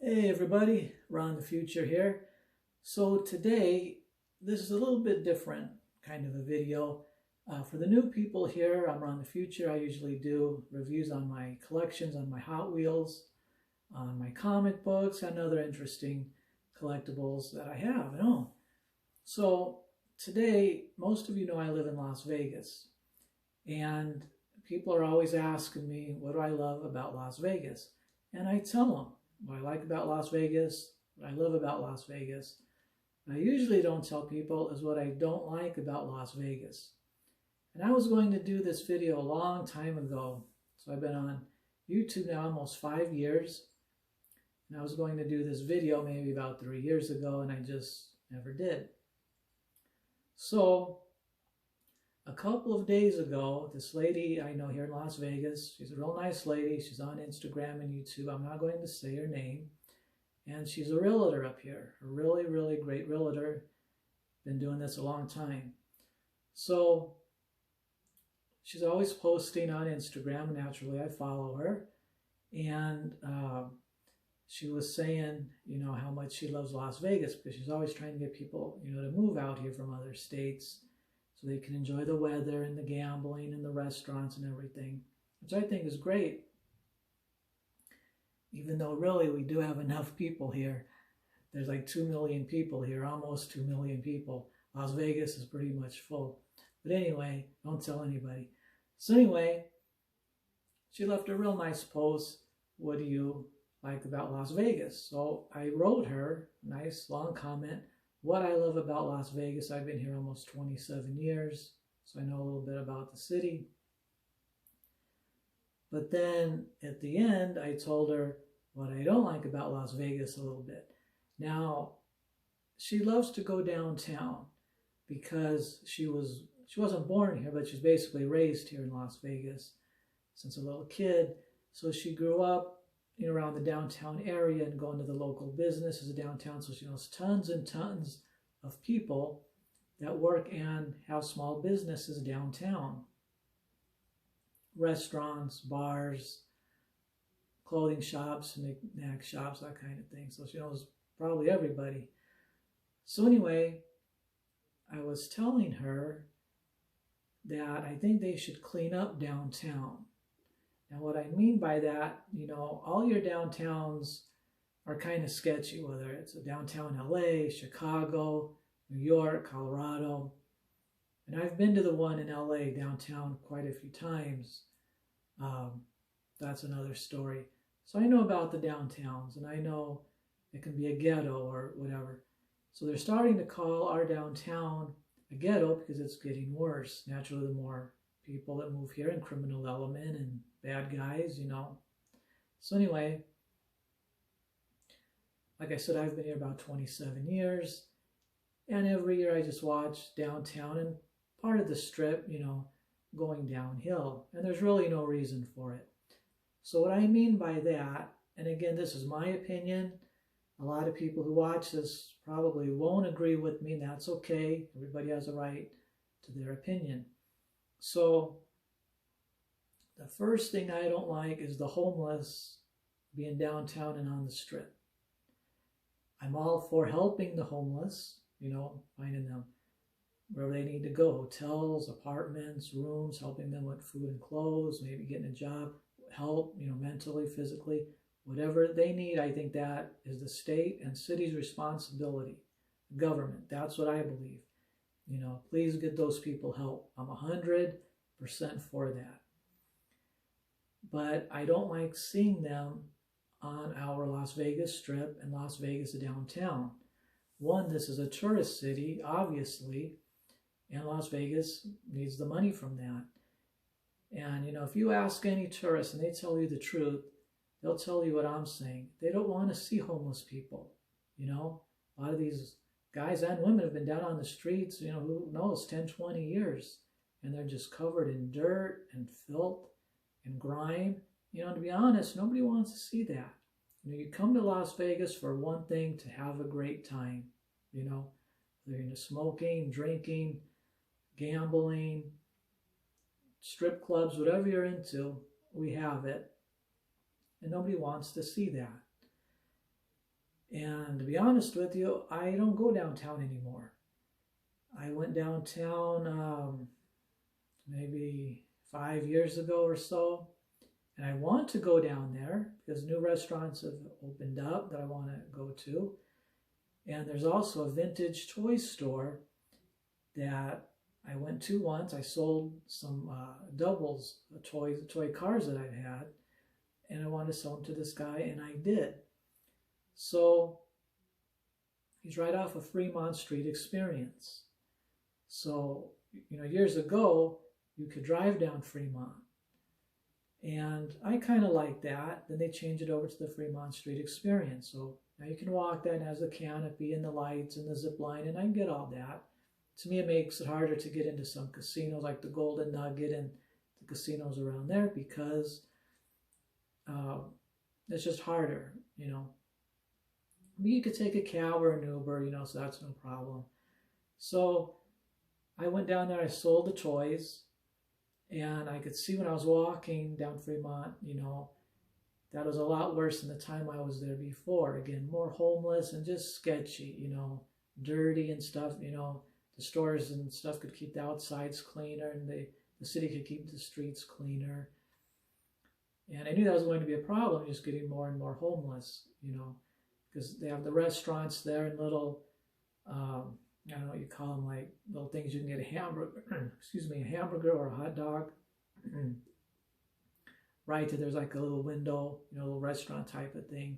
Hey everybody, Ron the Future here. So today, this is a little bit different kind of a video. For the new people here, I'm Ron the Future. I usually do reviews on my collections, on my Hot Wheels, on my comic books, and other interesting collectibles that I have and own. So today, most of you know I live in Las Vegas. And people are always asking me, what do I love about Las Vegas? And I tell them what I like about Las Vegas, what I love about Las Vegas. What I usually don't tell people is what I don't like about Las Vegas. And I was going to do this video a long time ago. So I've been on YouTube now almost 5 years. And I was going to do this video maybe about 3 years ago, and I just never did. So a couple of days ago, this lady I know here in Las Vegas, she's a real nice lady. She's on Instagram and YouTube. I'm not going to say her name. And she's a realtor up here. A really, really great realtor. Been doing this a long time. So she's always posting on Instagram. Naturally, I follow her. And she was saying, how much she loves Las Vegas because she's always trying to get people, to move out here from other states, so they can enjoy the weather and the gambling and the restaurants and everything, which I think is great. Even though really we do have enough people here. There's like 2 million people here, almost 2 million people. Las Vegas is pretty much full. But anyway, don't tell anybody. So anyway, she left a real nice post. What do you like about Las Vegas? So I wrote her a nice long comment. What I love about Las Vegas, I've been here almost 27 years, so I know a little bit about the city. But then at the end, I told her what I don't like about Las Vegas a little bit. Now, she loves to go downtown because she wasn't born here, but she's basically raised here in Las Vegas since a little kid. So she grew up around the downtown area and going to the local businesses downtown. So she knows tons and tons of people that work and have small businesses downtown. Restaurants, bars, clothing shops, knick-knack shops, that kind of thing. So she knows probably everybody. So anyway, I was telling her that I think they should clean up downtown. Now, what I mean by that, all your downtowns are kind of sketchy, whether it's a downtown LA, Chicago, New York, Colorado. And I've been to the one in LA downtown quite a few times. That's another story. So I know about the downtowns, and I know it can be a ghetto or whatever. So they're starting to call our downtown a ghetto because it's getting worse. Naturally, the more people that move here and criminal element and bad guys, So anyway, like I said, I've been here about 27 years. And every year I just watch downtown and part of the strip, going downhill. And there's really no reason for it. So what I mean by that, and again, this is my opinion. A lot of people who watch this probably won't agree with me, and that's okay. Everybody has a right to their opinion. So the first thing I don't like is the homeless being downtown and on the strip. I'm all for helping the homeless, finding them wherever they need to go, hotels, apartments, rooms, helping them with food and clothes, maybe getting a job, help, mentally, physically, whatever they need. I think that is the state and city's responsibility, government. That's what I believe. Please get those people help. I'm 100% for that. But I don't like seeing them on our Las Vegas Strip and Las Vegas downtown. One, this is a tourist city, obviously, and Las Vegas needs the money from that. And, if you ask any tourist and they tell you the truth, they'll tell you what I'm saying. They don't want to see homeless people, A lot of these guys and women have been down on the streets, who knows, 10, 20 years. And they're just covered in dirt and filth and grime. To be honest, nobody wants to see that. You come to Las Vegas for one thing, to have a great time. They're into smoking, drinking, gambling, strip clubs, whatever you're into, we have it. And nobody wants to see that. And to be honest with you, I don't go downtown anymore. I went downtown maybe 5 years ago or so, and I want to go down there because new restaurants have opened up that I want to go to. And there's also a vintage toy store that I went to once. I sold some doubles, toy cars that I've had, and I wanted to sell them to this guy, and I did. So he's right off of Fremont Street Experience. So, years ago, you could drive down Fremont. And I kind of like that. Then they changed it over to the Fremont Street Experience. So now you can walk that, and it has the canopy and the lights and the zip line, and I get all that. To me, it makes it harder to get into some casinos like the Golden Nugget and the casinos around there because it's just harder, You could take a cab or an Uber, so that's no problem. So I went down there, I sold the toys, and I could see when I was walking down Fremont, that was a lot worse than the time I was there before. Again, more homeless and just sketchy, dirty and stuff, the stores and stuff could keep the outsides cleaner, and the city could keep the streets cleaner. And I knew that was going to be a problem, just getting more and more homeless, because they have the restaurants there and little, I don't know what you call them, like little things you can get a hamburger, a hamburger or a hot dog. Right, there's like a little window, a little restaurant type of thing.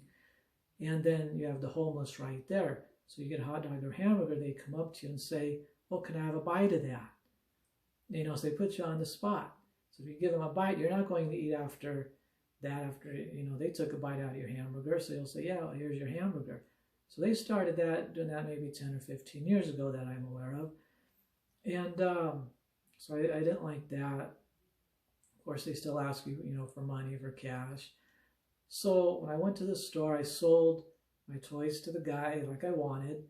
And then you have the homeless right there. So you get a hot dog or hamburger, they come up to you and say, well, can I have a bite of that? So they put you on the spot. So if you give them a bite, you're not going to eat after that, they took a bite out of your hamburger. So you'll say, yeah, well, here's your hamburger. So they started doing that maybe 10 or 15 years ago that I'm aware of. And so I didn't like that. Of course, they still ask you, for money, for cash. So when I went to the store, I sold my toys to the guy like I wanted.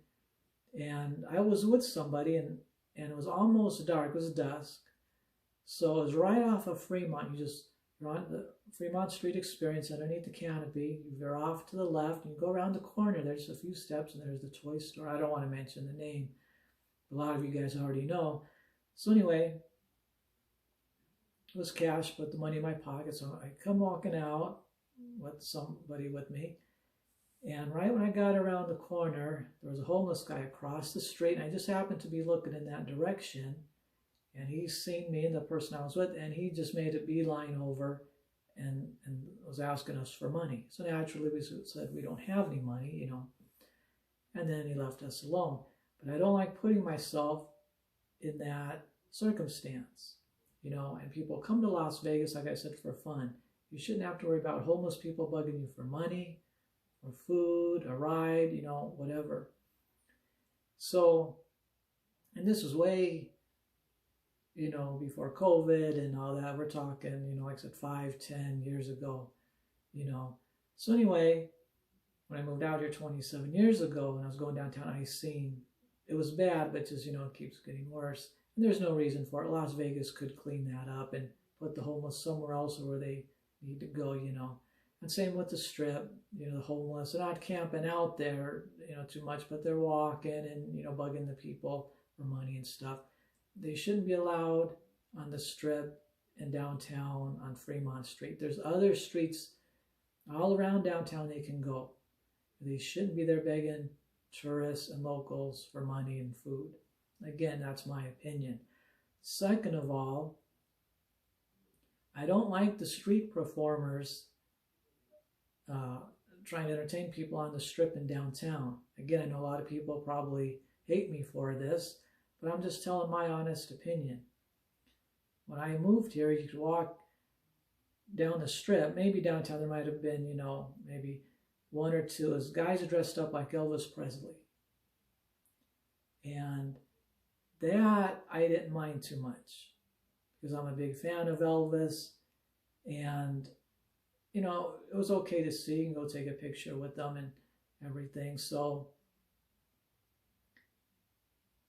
And I was with somebody, and it was almost dark. It was dusk. So it was right off of Fremont. You're on the Fremont Street Experience underneath the canopy. You veer off to the left, and you go around the corner. There's a few steps, and there's the toy store. I don't want to mention the name. A lot of you guys already know. So anyway, it was cash, put the money in my pocket. So I come walking out with somebody with me. And right when I got around the corner, there was a homeless guy across the street. And I just happened to be looking in that direction. And he seen me and the person I was with, and he just made a beeline over and was asking us for money. So naturally we said we don't have any money, And then he left us alone. But I don't like putting myself in that circumstance. And people come to Las Vegas, like I said, for fun. You shouldn't have to worry about homeless people bugging you for money, or food, a ride, whatever. So, and this was way, before COVID and all that. We're talking, like I said, 5-10 years ago, So anyway, when I moved out here 27 years ago, when I was going downtown, I seen it was bad, but just, it keeps getting worse. And there's no reason for it. Las Vegas could clean that up and put the homeless somewhere else where they need to go, And same with the Strip, the homeless. They're not camping out there, too much, but they're walking and, bugging the people for money and stuff. They shouldn't be allowed on the Strip and downtown on Fremont Street. There's other streets all around downtown they can go. They shouldn't be there begging tourists and locals for money and food. Again, that's my opinion. Second of all, I don't like the street performers trying to entertain people on the Strip and downtown. Again, I know a lot of people probably hate me for this, but I'm just telling my honest opinion. When I moved here, you could walk down the Strip, maybe downtown there might have been, maybe one or two as guys dressed up like Elvis Presley. And that I didn't mind too much because I'm a big fan of Elvis, and it was okay to see and go take a picture with them and everything. So,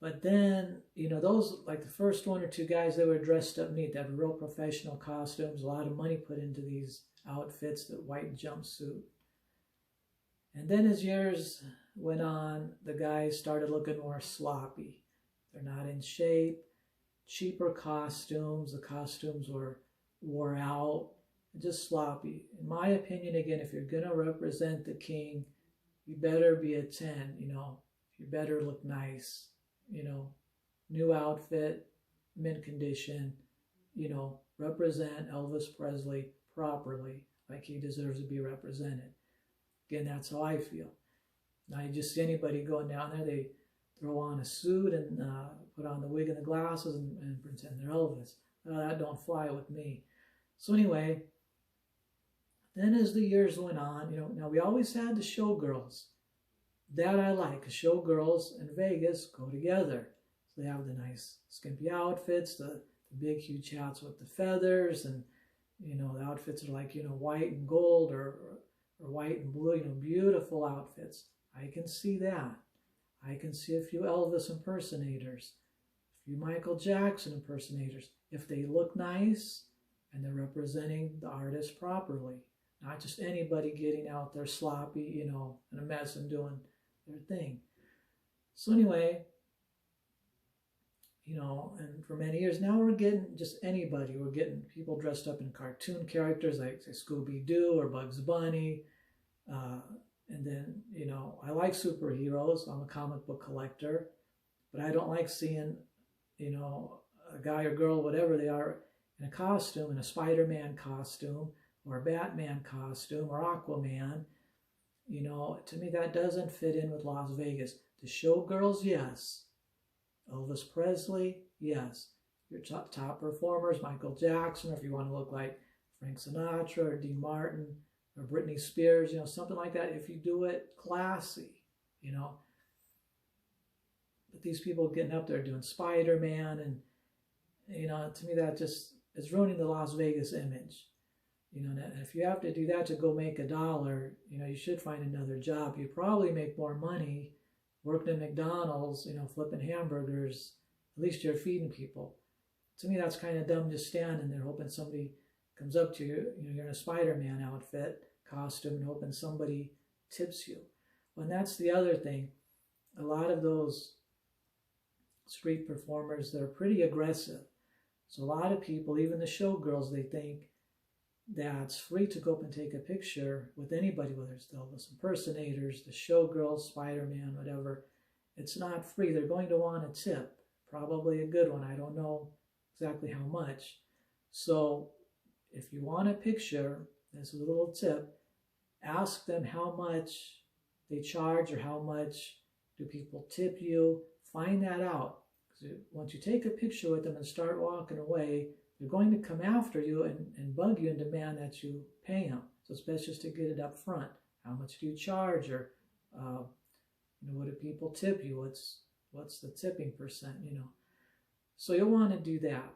but then, those, like the first one or two guys, they were dressed up neat. They had real professional costumes, a lot of money put into these outfits, the white jumpsuit. And then as years went on, the guys started looking more sloppy. They're not in shape, cheaper costumes. The costumes wore out, just sloppy. In my opinion, again, if you're going to represent the king, you better be a 10, you know. You better look nice, you know. New outfit, mint condition, you know. Represent Elvis Presley properly, like he deserves to be represented. Again, that's how I feel. Now you just see anybody going down there, they throw on a suit and put on the wig and the glasses and pretend they're Elvis. That don't fly with me. So anyway, then as the years went on, you know, now we always had the showgirls. That I like, because showgirls and Vegas go together. So they have the nice skimpy outfits, the big huge hats with the feathers, and, you know, the outfits are like, you know, white and gold or white and blue, you know, beautiful outfits. I can see that. I can see a few Elvis impersonators, a few Michael Jackson impersonators, if they look nice and they're representing the artist properly. Not just anybody getting out there sloppy, you know, in a mess and doing their thing. So anyway, you know, and for many years now we're getting just anybody. We're getting people dressed up in cartoon characters like, say, Scooby-Doo or Bugs Bunny. And then, you know, I like superheroes. I'm a comic book collector. But I don't like seeing, you know, a guy or girl, whatever they are, in a costume, in a Spider-Man costume, or a Batman costume, or Aquaman. You know, to me that doesn't fit in with Las Vegas. The showgirls, yes. Elvis Presley, yes. Your top performers, Michael Jackson, or if you want to look like Frank Sinatra or Dean Martin or Britney Spears, you know, something like that, if you do it classy, you know. But these people getting up there doing Spider-Man, and, you know, to me that just is ruining the Las Vegas image. You know, and if you have to do that to go make $1, you know, you should find another job. You probably make more money working at McDonald's, you know, flipping hamburgers. At least you're feeding people. To me, that's kind of dumb, just standing there hoping somebody comes up to you. You know, you're in a Spider-Man outfit, costume, and hoping somebody tips you. Well, and that's the other thing. A lot of those street performers, they're pretty aggressive. So a lot of people, even the showgirls, they think that it's free to go up and take a picture with anybody, whether it's the Elvis impersonators, the showgirls, Spider-Man, whatever. It's not free. They're going to want a tip, probably a good one. I don't know exactly how much. So if you want a picture, this is a little tip, ask them how much they charge or how much do people tip you. Find that out. Because once you take a picture with them and start walking away, they're going to come after you and bug you and demand that you pay them. So it's best just to get it up front. How much do you charge? Or, you know, what do people tip you? What's the tipping percent, you know? So you'll want to do that.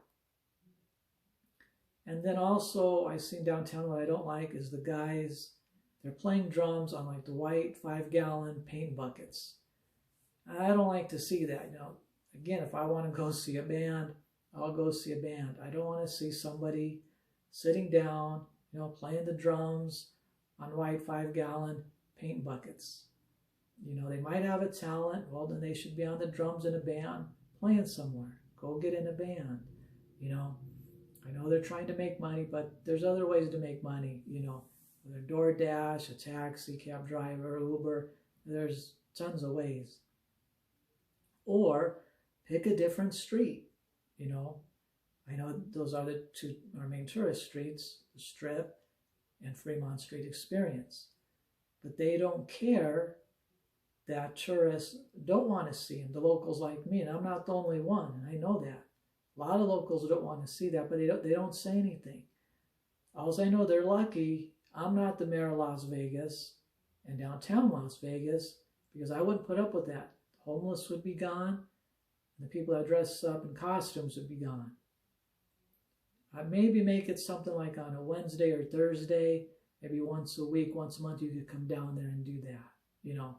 And then also, I've seen downtown, what I don't like is the guys, they're playing drums on like the white 5-gallon paint buckets. I don't like to see that, you know. Again, if I want to go see a band, I'll go see a band. I don't want to see somebody sitting down, you know, playing the drums on white 5-gallon paint buckets. You know, they might have a talent. Well, then they should be on the drums in a band playing somewhere. Go get in a band, you know. I know they're trying to make money, but there's other ways to make money, you know. Whether DoorDash, a taxi, cab driver, Uber, there's tons of ways. Or pick a different street. You know, I know those are our main tourist streets, the Strip and Fremont Street Experience. But they don't care that tourists don't want to see them, the locals like me, and I'm not the only one, and I know that. A lot of locals don't want to see that, but they don't say anything. All I know, they're lucky I'm not the mayor of Las Vegas and downtown Las Vegas, because I wouldn't put up with that. The homeless would be gone. The people that dress up in costumes would be gone. I'd maybe make it something like on a Wednesday or Thursday, maybe once a week, once a month, you could come down there and do that, you know,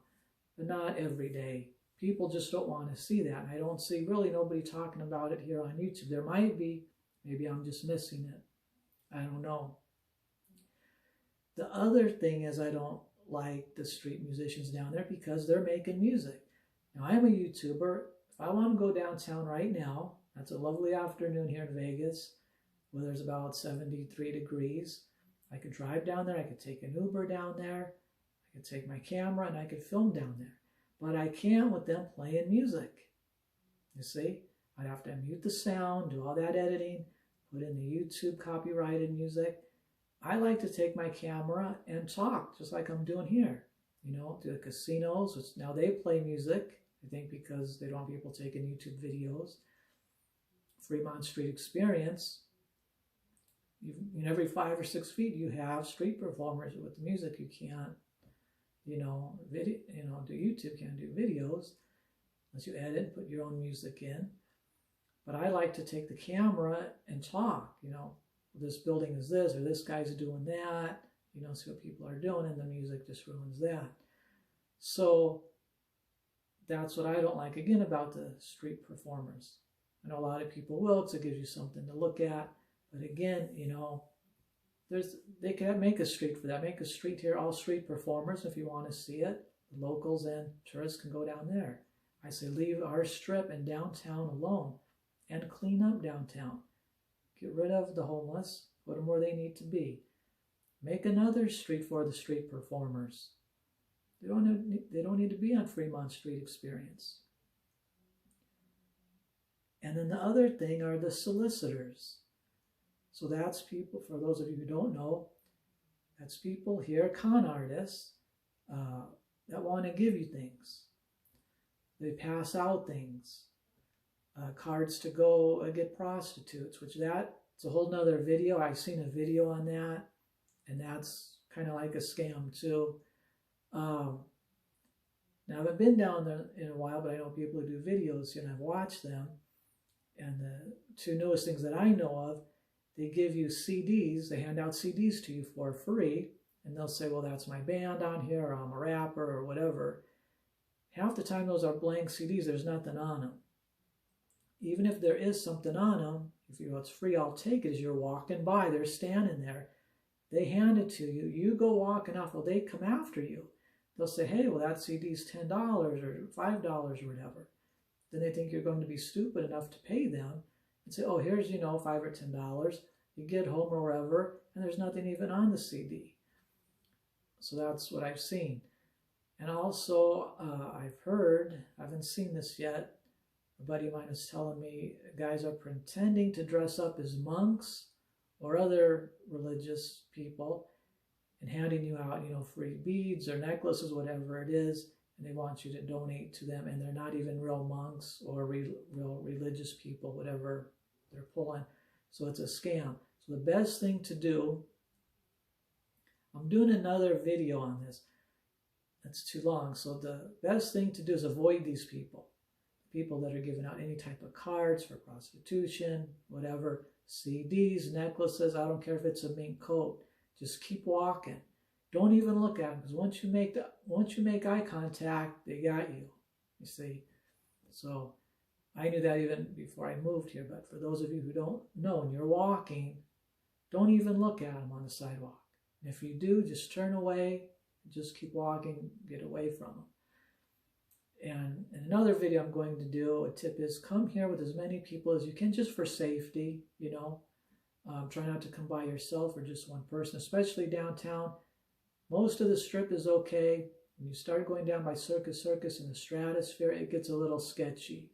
but not every day. People just don't want to see that. I don't see really nobody talking about it here on YouTube. There might be, maybe I'm just missing it. I don't know. The other thing is I don't like the street musicians down there because they're making music. Now, I'm a YouTuber. If I want to go downtown right now, that's a lovely afternoon here in Vegas, where there's about 73 degrees. I could drive down there. I could take an Uber down there. I could take my camera and I could film down there. But I can't with them playing music. You see? I'd have to mute the sound, do all that editing, put in the YouTube copyrighted music. I like to take my camera and talk, just like I'm doing here. You know, to the casinos, which now they play music, I think because they don't want people taking YouTube videos. Fremont Street Experience, in every 5 or 6 feet you have street performers with the music. You can't, do YouTube, can't do videos unless you edit and put your own music in. But I like to take the camera and talk, this building is this, or this guy's doing that, see what people are doing, and the music just ruins that. So that's what I don't like, again, about the street performers. I know a lot of people will, because it gives you something to look at. But again, they can make a street for that. Make a street here, all street performers, if you want to see it. Locals and tourists can go down there. I say leave our strip and downtown alone and clean up downtown. Get rid of the homeless, put them where they need to be. Make another street for the street performers. They don't need to be on Fremont Street Experience. And then the other thing are the solicitors. So that's people, for those of you who don't know, that's people here, con artists, that want to give you things. They pass out things, cards to go get prostitutes, which it's a whole nother video. I've seen a video on that, and that's kind of like a scam too. Now, I haven't been down there in a while, but I know people who do videos, and I've watched them. And the two newest things that I know of, they give you CDs, they hand out CDs to you for free, and they'll say, well, that's my band on here, or I'm a rapper, or whatever. Half the time those are blank CDs, there's nothing on them. Even if there is something on them, if you know it's free, I'll take it. As you're walking by, they're standing there, they hand it to you, you go walking off, well, they come after you. They'll say, hey, well, that CD's $10 or $5 or whatever. Then they think you're going to be stupid enough to pay them and say, oh, here's, $5 or $10. You get home or wherever, and there's nothing even on the CD. So that's what I've seen. And also, I've heard, I haven't seen this yet, a buddy of mine was telling me guys are pretending to dress up as monks or other religious people and handing you out, free beads or necklaces, whatever it is, and they want you to donate to them, and they're not even real monks or real religious people, whatever they're pulling. So it's a scam. So the best thing to do, I'm doing another video on this. That's too long. So the best thing to do is avoid these people. People that are giving out any type of cards for prostitution, whatever, CDs, necklaces, I don't care if it's a mink coat. Just keep walking. Don't even look at them, because once you make eye contact, they got you. You see. So I knew that even before I moved here. But for those of you who don't know, when you're walking, don't even look at them on the sidewalk. And if you do, just turn away. Just keep walking. Get away from them. And in another video I'm going to do, a tip is come here with as many people as you can, just for safety. Try not to come by yourself or just one person, especially downtown. Most of the strip is okay. When you start going down by Circus in the Stratosphere, it gets a little sketchy.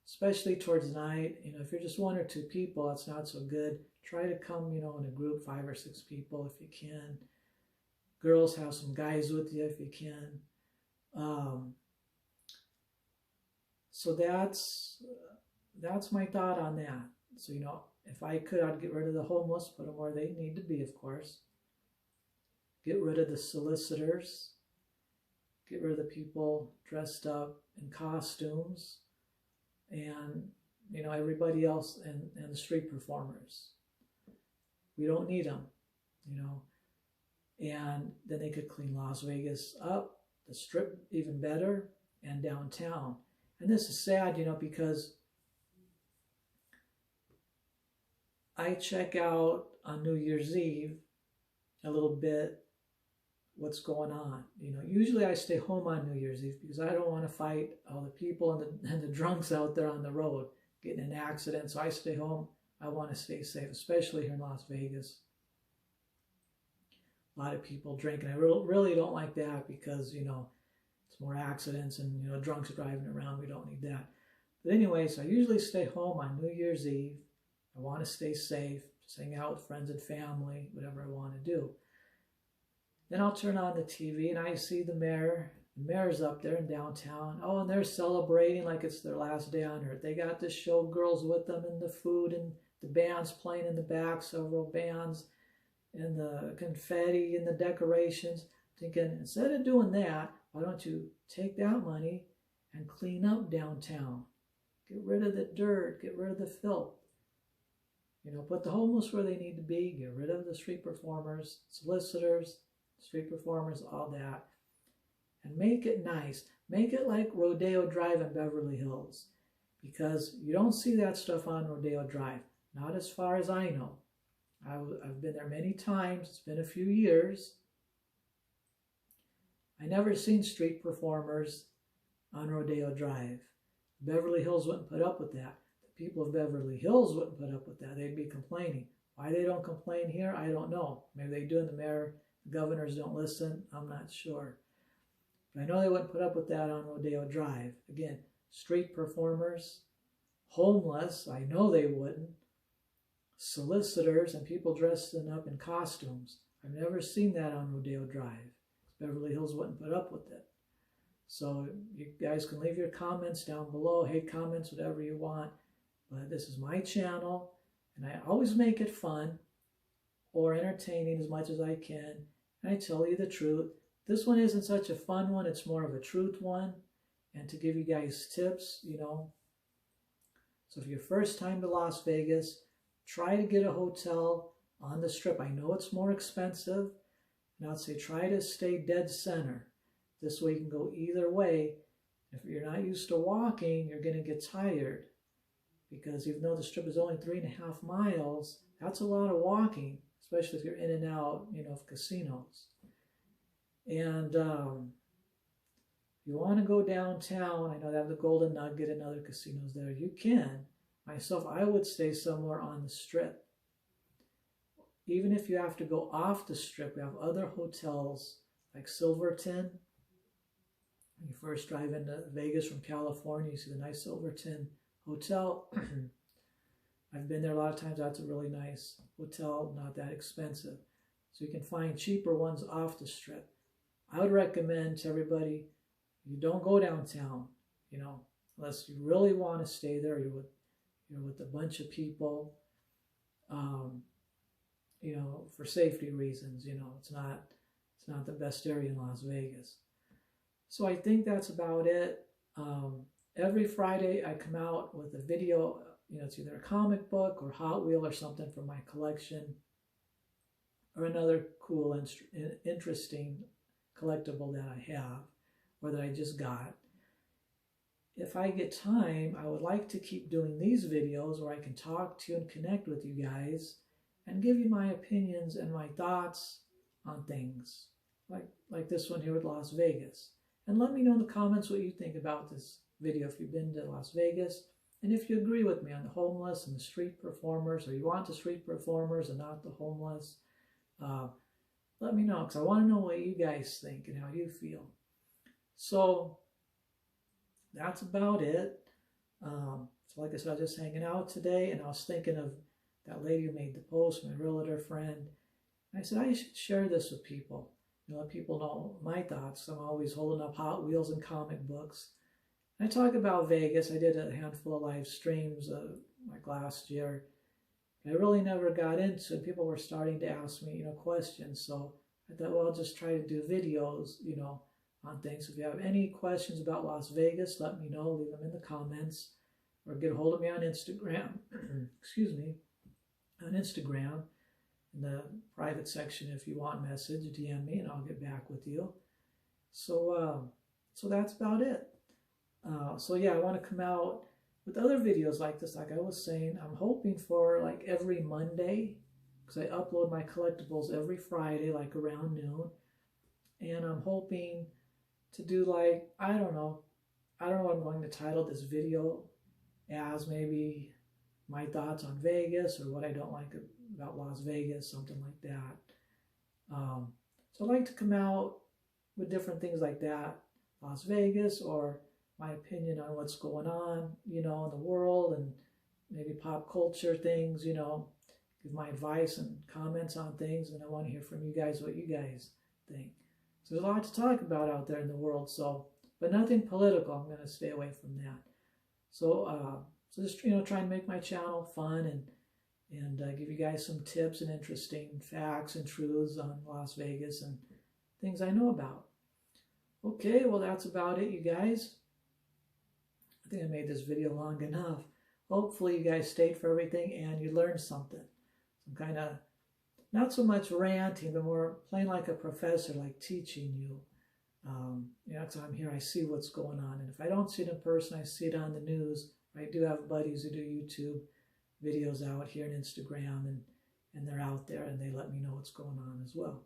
Especially towards night. If you're just one or two people, that's not so good. Try to come, in a group, 5 or 6 people if you can. Girls, have some guys with you if you can. So that's my thought on that. So, if I could, I'd get rid of the homeless, put them where they need to be, of course. Get rid of the solicitors. Get rid of the people dressed up in costumes. And, everybody else and the street performers. We don't need them, And then they could clean Las Vegas up, the strip even better, and downtown. And this is sad, because I check out on New Year's Eve a little bit what's going on. You know, usually I stay home on New Year's Eve because I don't want to fight all the people and the drunks out there on the road getting in accidents. So I stay home. I want to stay safe, especially here in Las Vegas. A lot of people drinking. I really don't like that because, you know, it's more accidents and, you know, drunks driving around. We don't need that. But anyway, so I usually stay home on New Year's Eve. I want to stay safe, just hang out with friends and family, whatever I want to do. Then I'll turn on the TV and I see the mayor. The mayor's up there in downtown. Oh, and they're celebrating like it's their last day on earth. They got the showgirls with them and the food and the bands playing in the back, several bands, and the confetti and the decorations. Thinking, instead of doing that, why don't you take that money and clean up downtown? Get rid of the dirt, get rid of the filth. You know, put the homeless where they need to be, get rid of the street performers, solicitors, street performers, all that. And make it nice. Make it like Rodeo Drive in Beverly Hills. Because you don't see that stuff on Rodeo Drive. Not as far as I know. I've been there many times. It's been a few years. I never seen street performers on Rodeo Drive. Beverly Hills wouldn't put up with that. The people of Beverly Hills wouldn't put up with that. They'd be complaining. Why they don't complain here, I don't know. Maybe they do and the mayor, the governors don't listen. I'm not sure. But I know they wouldn't put up with that on Rodeo Drive. Again, street performers, homeless, I know they wouldn't. Solicitors and people dressing up in costumes. I've never seen that on Rodeo Drive. Beverly Hills wouldn't put up with it. So you guys can leave your comments down below, hate comments, whatever you want. But this is my channel, and I always make it fun or entertaining as much as I can. And I tell you the truth. This one isn't such a fun one. It's more of a truth one. And to give you guys tips, you know. So if you're first time to Las Vegas, try to get a hotel on the Strip. I know it's more expensive. And I'd say try to stay dead center. This way you can go either way. If you're not used to walking, you're going to get tired. Because even though the Strip is only 3.5 miles, that's a lot of walking, especially if you're in and out, you know, of casinos. And if you want to go downtown, I know they have the Golden Nugget and other casinos there. You can. Myself, I would stay somewhere on the Strip. Even if you have to go off the Strip, we have other hotels like Silverton. When you first drive into Vegas from California, you see the nice Silverton Hotel. I've been there a lot of times. That's a really nice hotel, not that expensive. So you can find cheaper ones off the Strip. I would recommend to everybody, you don't go downtown, you know, unless you really want to stay there. You're with a bunch of people, you know, for safety reasons. You know, it's not the best area in Las Vegas. So I think that's about it. Every Friday I come out with a video. You know, it's either a comic book or Hot Wheel or something from my collection, or another cool, interesting collectible that I have or that I just got. If I get time, I would like to keep doing these videos where I can talk to you and connect with you guys and give you my opinions and my thoughts on things like this one here with Las Vegas. And let me know in the comments what you think about this video if you've been to Las Vegas, and if you agree with me on the homeless and the street performers, or you want the street performers and not the homeless. Let me know, because I want to know what you guys think and how you feel. So that's about it. So like I said, I was just hanging out today, and I was thinking of that lady who made the post, my realtor friend. And I said, I should share this with people. You know, let people know my thoughts. I'm always holding up Hot Wheels and comic books. And I talk about Vegas. I did a handful of live streams like last year. I really never got into it. People were starting to ask me, you know, questions. So I thought, well, I'll just try to do videos, you know, on things. If you have any questions about Las Vegas, let me know. Leave them in the comments, or get a hold of me on Instagram. Excuse me, on Instagram in the private section. If you want a message, DM me and I'll get back with you. So that's about it. So yeah, I want to come out with other videos like this. Like I was saying, I'm hoping for like every Monday, because I upload my collectibles every Friday, like around noon. and I'm hoping to do like, I don't know what I'm going to title this video as, maybe my thoughts on Vegas or what I don't like about Las Vegas, something like that. So I like to come out with different things like that, Las Vegas, or my opinion on what's going on, in the world, and maybe pop culture things, give my advice and comments on things, and I want to hear from you guys what you guys think. So there's a lot to talk about out there in the world, but nothing political. I'm going to stay away from that. So just try and make my channel fun and give you guys some tips and interesting facts and truths on Las Vegas and things I know about. Okay, well, that's about it, you guys. I think I made this video long enough. Hopefully you guys stayed for everything and you learned something. Some kind of, not so much ranting, but more playing like a professor, like teaching you. So I'm here, I see what's going on. And if I don't see it in person, I see it on the news. I do have buddies who do YouTube videos out here on Instagram, and they're out there and they let me know what's going on as well.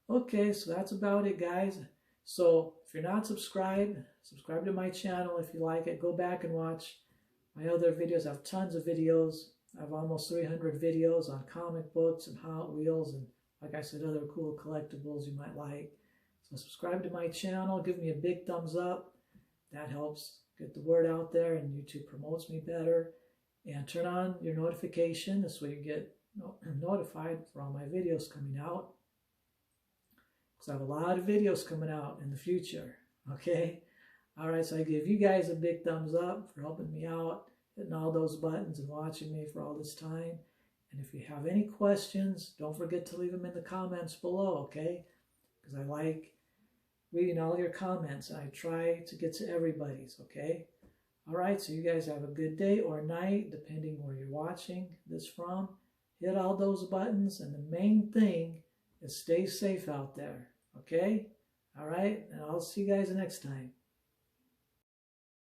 Okay, so that's about it, guys. So if you're not subscribed, subscribe to my channel if you like it. Go back and watch my other videos. I have tons of videos. I have almost 300 videos on comic books and Hot Wheels and, like I said, other cool collectibles you might like. So subscribe to my channel. Give me a big thumbs up. That helps get the word out there and YouTube promotes me better. And turn on your notification. This way you get notified for all my videos coming out. Because I have a lot of videos coming out in the future. Okay? Alright, so I give you guys a big thumbs up for helping me out, hitting all those buttons and watching me for all this time. And if you have any questions, don't forget to leave them in the comments below, okay? Because I like reading all your comments and I try to get to everybody's, okay? Alright, so you guys have a good day or night, depending where you're watching this from. Hit all those buttons, and the main thing is stay safe out there, okay? Alright, and I'll see you guys next time.